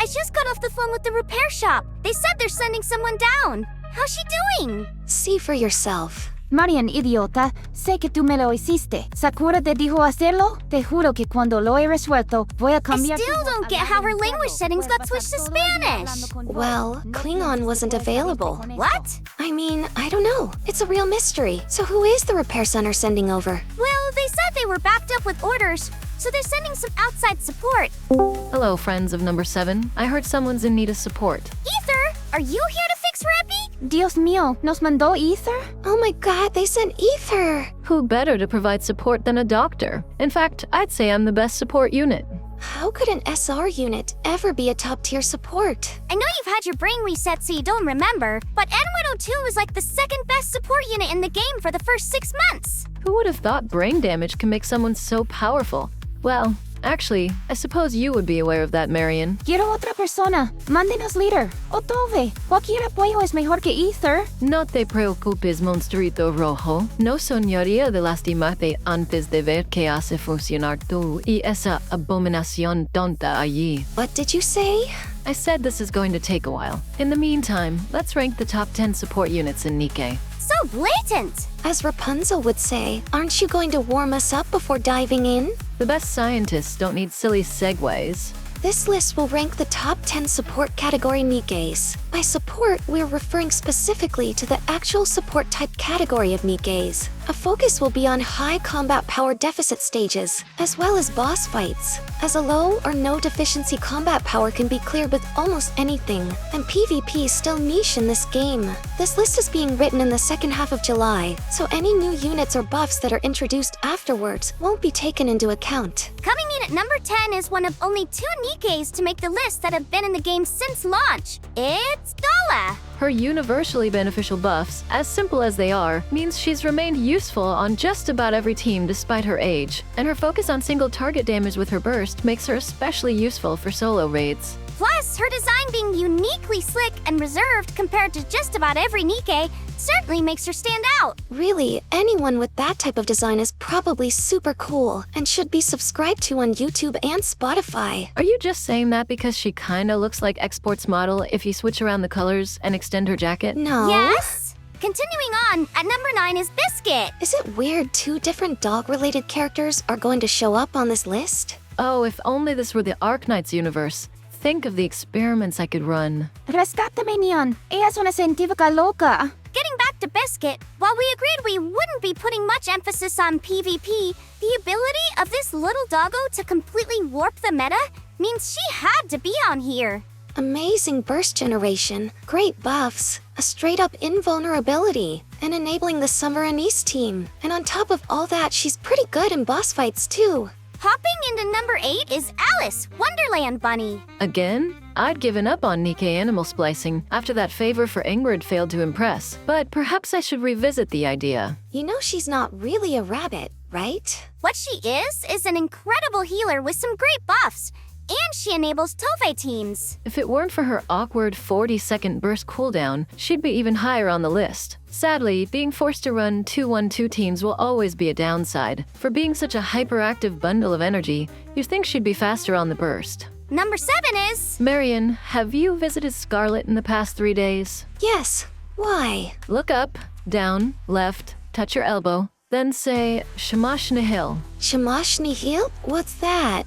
I just got off the phone with the repair shop. They said they're sending someone down. How's she doing? See for yourself. Marian, idiota, sé que tú me lo hiciste. ¿Sakura te dijo hacerlo? Te juro que cuando lo he resuelto, voy a cambiar. I still don't get how her language settings got switched to Spanish. Well, Klingon wasn't available. What? I mean, I don't know. It's a real mystery. So who is the repair center sending over? Well, they said they were backed up with orders, so they're sending some outside support. Hello, friends of number 7. I heard someone's in need of support. Ether, are you here to fix Rappy? Dios mío, ¿nos mandó Ether? Oh my god, they sent Ether! Who better to provide support than a doctor? In fact, I'd say I'm the best support unit. How could an SR unit ever be a top-tier support? I know you've had your brain reset so you don't remember, but N102 is like the second best support unit in the game for the first 6 months. Who would have thought brain damage can make someone so powerful? Well, actually, I suppose you would be aware of that, Marian. Quiero otra persona. Mándenos líder. O Tove. Cualquier apoyo es mejor que Ether. No te preocupes, monstruito rojo. No soñaría de lastimarte antes de ver que hace funcionar tú y esa abominación tonta allí. What did you say? I said this is going to take a while. In the meantime, let's rank the top 10 support units in Nikke. So blatant! As Rapunzel would say, aren't you going to warm us up before diving in? The best scientists don't need silly segues. This list will rank the top 10 support category Nikkes. By support, we're referring specifically to the actual support type category of Nikkes. A focus will be on high combat power deficit stages, as well as boss fights, as a low or no deficiency combat power can be cleared with almost anything, and PvP is still niche in this game. This list is being written in the second half of July, so any new units or buffs that are introduced afterwards won't be taken into account. Coming in at number 10 is one of only 2 Nikkes to make the list that have been in the game since launch. It's Dala! Her universally beneficial buffs, as simple as they are, means she's remained useful on just about every team despite her age, and her focus on single target damage with her burst makes her especially useful for solo raids. Plus, her design being uniquely slick and reserved compared to just about every Nikke certainly makes her stand out. Really, anyone with that type of design is probably super cool and should be subscribed to on YouTube and Spotify. Are you just saying that because she kinda looks like Export's model if you switch around the colors and extend her jacket? No. Yes? Continuing on, at number 9 is Biscuit. Is it weird 2 different dog-related characters are going to show up on this list? Oh, if only this were the Arknights universe. Think of the experiments I could run. Rescátame, Neon. Ella es una científica loca. Getting back to Biscuit, while we agreed we wouldn't be putting much emphasis on PvP, the ability of this little doggo to completely warp the meta means she had to be on here. Amazing burst generation, great buffs, a straight-up invulnerability, and enabling the Summer Anise team. And on top of all that, she's pretty good in boss fights too. Hopping into number 8 is Alice, Wonderland Bunny. Again? I'd given up on Nikke animal splicing after that favor for Ingrid failed to impress, but perhaps I should revisit the idea. You know she's not really a rabbit, right? What she is an incredible healer with some great buffs, and she enables Tove teams. If it weren't for her awkward 40-second burst cooldown, she'd be even higher on the list. Sadly, being forced to run 2-1-2 teams will always be a downside. For being such a hyperactive bundle of energy, you'd think she'd be faster on the burst. Number 7 is... Marian, have you visited Scarlet in the past 3 days? Yes. Why? Look up, down, left, touch your elbow, then say Shamash Nihil. Shamash Nihil? What's that?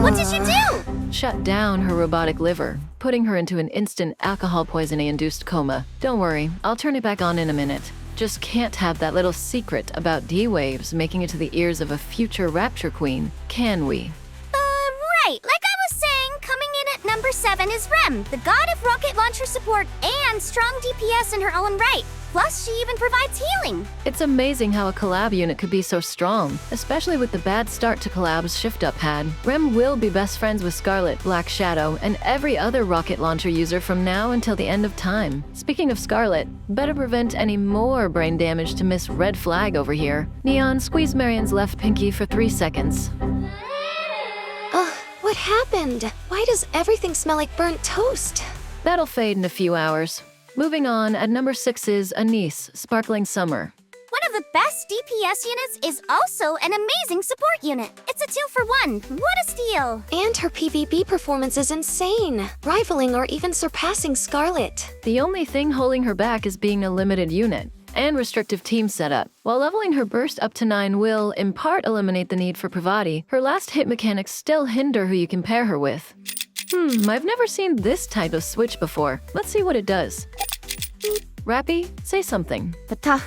What did you do? Shut down her robotic liver, putting her into an instant alcohol poisoning-induced coma. Don't worry, I'll turn it back on in a minute. Just can't have that little secret about D-Waves making it to the ears of a future Rapture Queen, can we? Right, like I was saying, coming in at number 7 is Rem, the god of rocket launcher support and strong DPS in her own right. Plus, she even provides healing. It's amazing how a collab unit could be so strong, especially with the bad start to collabs ShiftUp had. Rem will be best friends with Scarlet, Black Shadow, and every other rocket launcher user from now until the end of time. Speaking of Scarlet, better prevent any more brain damage to Miss Red Flag over here. Neon, squeeze Marian's left pinky for 3 seconds. What happened? Why does everything smell like burnt toast? That'll fade in a few hours. Moving on, at number 6 is Anise, Sparkling Summer. One of the best DPS units is also an amazing support unit. It's a 2-for-1. What a steal! And her PvP performance is insane, rivaling or even surpassing Scarlet. The only thing holding her back is being a limited unit and restrictive team setup. While leveling her burst up to 9 will, in part, eliminate the need for Parody, her last hit mechanics still hinder who you can pair her with. I've never seen this type of switch before. Let's see what it does. Rappy, say something. Patah,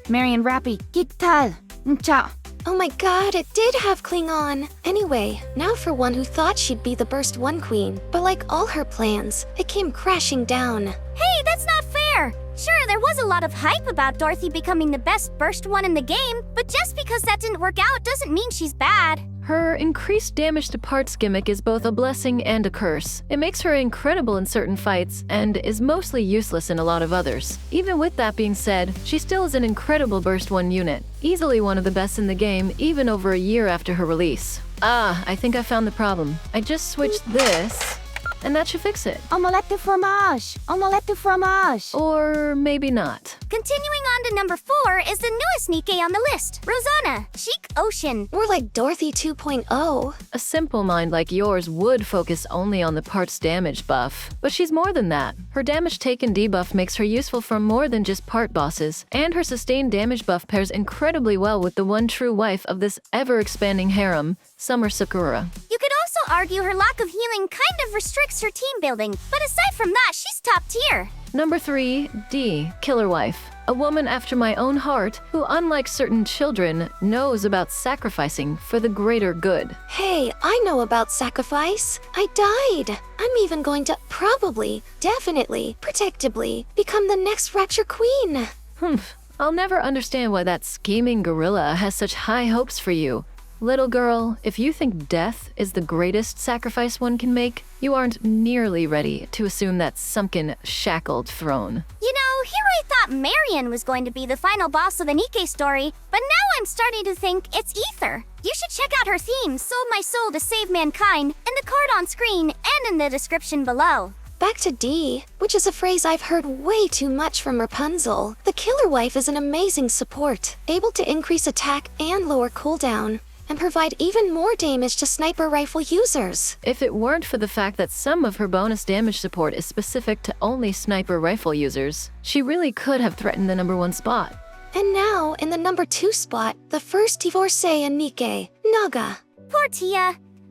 Marian Rappy, Gital, Ciao. Oh my god, it did have Klingon! Anyway, now for one who thought she'd be the Burst 1 queen, but like all her plans, it came crashing down. Hey, that's not fair! Sure, there was a lot of hype about Dorothy becoming the best Burst 1 in the game, but just because that didn't work out doesn't mean she's bad. Her increased damage to parts gimmick is both a blessing and a curse. It makes her incredible in certain fights and is mostly useless in a lot of others. Even with that being said, she still is an incredible Burst 1 unit, easily one of the best in the game even over a year after her release. I think I found the problem. I just switched this, and that should fix it. Omelette de fromage! Omelette de fromage! Or maybe not. Continuing on to number 4 is the newest Nikke on the list, Rosanna, Chic Ocean. More like Dorothy 2.0. A simple mind like yours would focus only on the parts damage buff, but she's more than that. Her damage taken debuff makes her useful for more than just part bosses, and her sustained damage buff pairs incredibly well with the one true wife of this ever-expanding harem, Summer Sakura. You could also argue her lack of healing kind of restricts her team building, but aside from that, she's top tier. Number 3, D, Killer Wife. A woman after my own heart who, unlike certain children, knows about sacrificing for the greater good. Hey, I know about sacrifice. I died. I'm even going to probably, definitely, predictably, become the next Rapture Queen. I'll never understand why that scheming gorilla has such high hopes for you. Little girl, if you think death is the greatest sacrifice one can make, you aren't nearly ready to assume that sunken, shackled throne. You know, here I thought Marian was going to be the final boss of the Nikke story, but now I'm starting to think it's Ether. You should check out her theme, Sold My Soul to Save Mankind, in the card on screen and in the description below. Back to D, which is a phrase I've heard way too much from Rapunzel. The Killer Wife is an amazing support, able to increase attack and lower cooldown, and provide even more damage to sniper rifle users. If it weren't for the fact that some of her bonus damage support is specific to only sniper rifle users, she really could have threatened the number 1 spot. And now, in the number 2 spot, the first divorcee in Nikke, Naga. Poor Tia.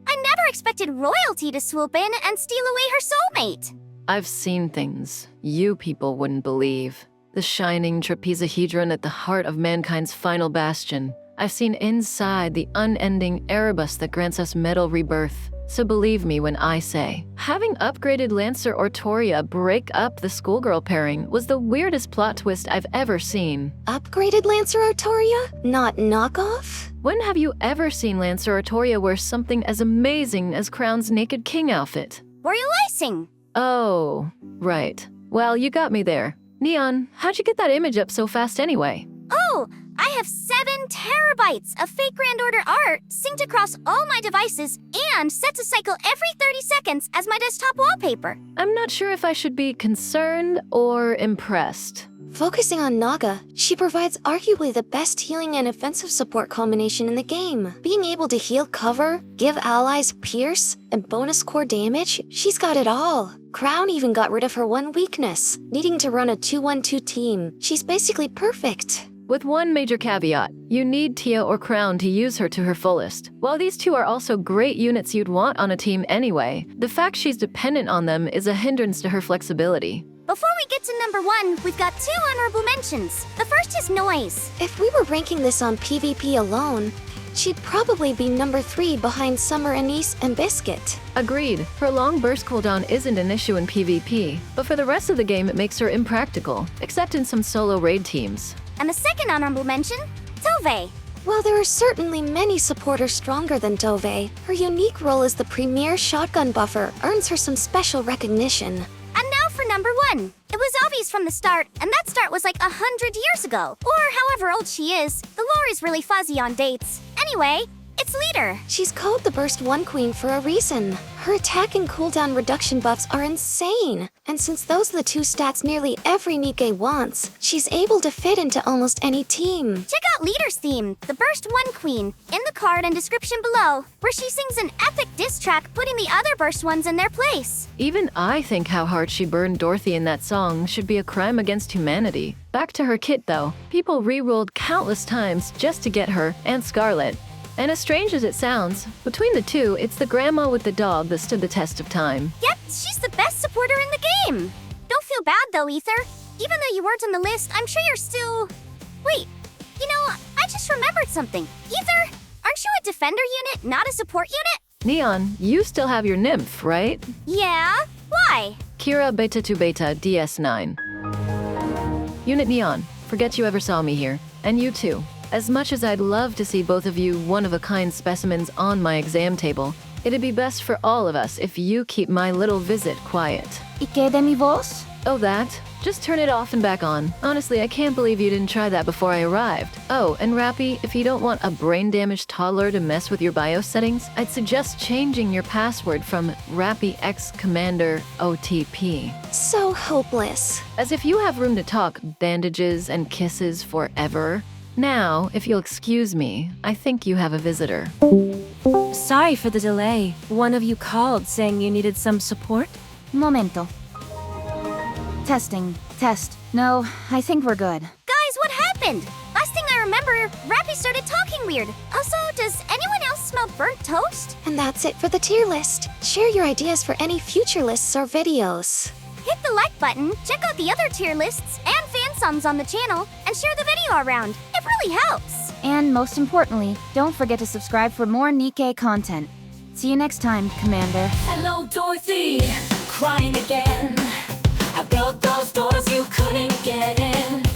I never expected royalty to swoop in and steal away her soulmate. I've seen things you people wouldn't believe. The shining trapezahedron at the heart of mankind's final bastion. I've seen inside the unending Erebus that grants us metal rebirth. So believe me when I say, having upgraded Lancer Ortoria break up the schoolgirl pairing was the weirdest plot twist I've ever seen. Upgraded Lancer Ortoria? Not knockoff? When have you ever seen Lancer Ortoria wear something as amazing as Crown's Naked King outfit? Royalizing. Oh, right. Well, you got me there. Neon, how'd you get that image up so fast anyway? Oh, I have 7 terabytes of fake Grand Order art synced across all my devices and set to cycle every 30 seconds as my desktop wallpaper. I'm not sure if I should be concerned or impressed. Focusing on Naga, she provides arguably the best healing and offensive support combination in the game. Being able to heal cover, give allies pierce, and bonus core damage, she's got it all. Crown even got rid of her one weakness, needing to run a 2-1-2 team. She's basically perfect. With one major caveat, you need Tia or Crown to use her to her fullest. While these two are also great units you'd want on a team anyway, the fact she's dependent on them is a hindrance to her flexibility. Before we get to number 1, we've got 2 honorable mentions. The first is Noise. If we were ranking this on PvP alone, she'd probably be number 3 behind Summer Anise and Biscuit. Agreed. Her long burst cooldown isn't an issue in PvP, but for the rest of the game it makes her impractical, except in some solo raid teams. And the second honorable mention, Tove. While there are certainly many supporters stronger than Tove, her unique role as the premier shotgun buffer earns her some special recognition. And now for number 1. It was obvious from the start, and that start was like 100 years ago. Or however old she is. The lore is really fuzzy on dates. Anyway, it's Leader. She's called the Burst 1 Queen for a reason. Her attack and cooldown reduction buffs are insane, And since those are the two stats nearly every Nikke wants, she's able to fit into almost any team. Check out Leader's theme, the Burst 1 Queen, in the card and description below, where she sings an epic diss track putting the other Burst ones in their place. Even I think how hard she burned Dorothy in that song should be a crime against humanity. Back to her kit though. People re-rolled countless times just to get her and Scarlet. And as strange as it sounds, between the two, it's the grandma with the dog that stood the test of time. Yep, she's the best supporter in the game. Don't feel bad though, Ether. Even though you weren't on the list, I'm sure you're still... Wait, I just remembered something. Ether, aren't you a defender unit, not a support unit? Neon, you still have your nymph, right? Yeah? Why? Kira Beta 2 Beta DS9. Unit Neon, forget you ever saw me here. And you too. As much as I'd love to see both of you one-of-a-kind specimens on my exam table, it'd be best for all of us if you keep my little visit quiet. ¿Y qué de mi voz? Oh, that? Just turn it off and back on. Honestly, I can't believe you didn't try that before I arrived. Oh, and Rappy, if you don't want a brain-damaged toddler to mess with your BIOS settings, I'd suggest changing your password from Rappy X Commander OTP. So hopeless. As if you have room to talk bandages and kisses forever. Now, if you'll excuse me, I think you have a visitor. Sorry for the delay. One of you called saying you needed some support? Momento. Testing. Test. No, I think we're good. Guys, what happened? Last thing I remember, Rappy started talking weird. Also, does anyone else smell burnt toast? And that's it for the tier list. Share your ideas for any future lists or videos. Hit the like button, check out the other tier lists and fan songs on the channel, and share the video around. It really helps. And most importantly, don't forget to subscribe for more Nikke content. See you next time, Commander. Hello, Dorothy, crying again. I built those doors you couldn't get in.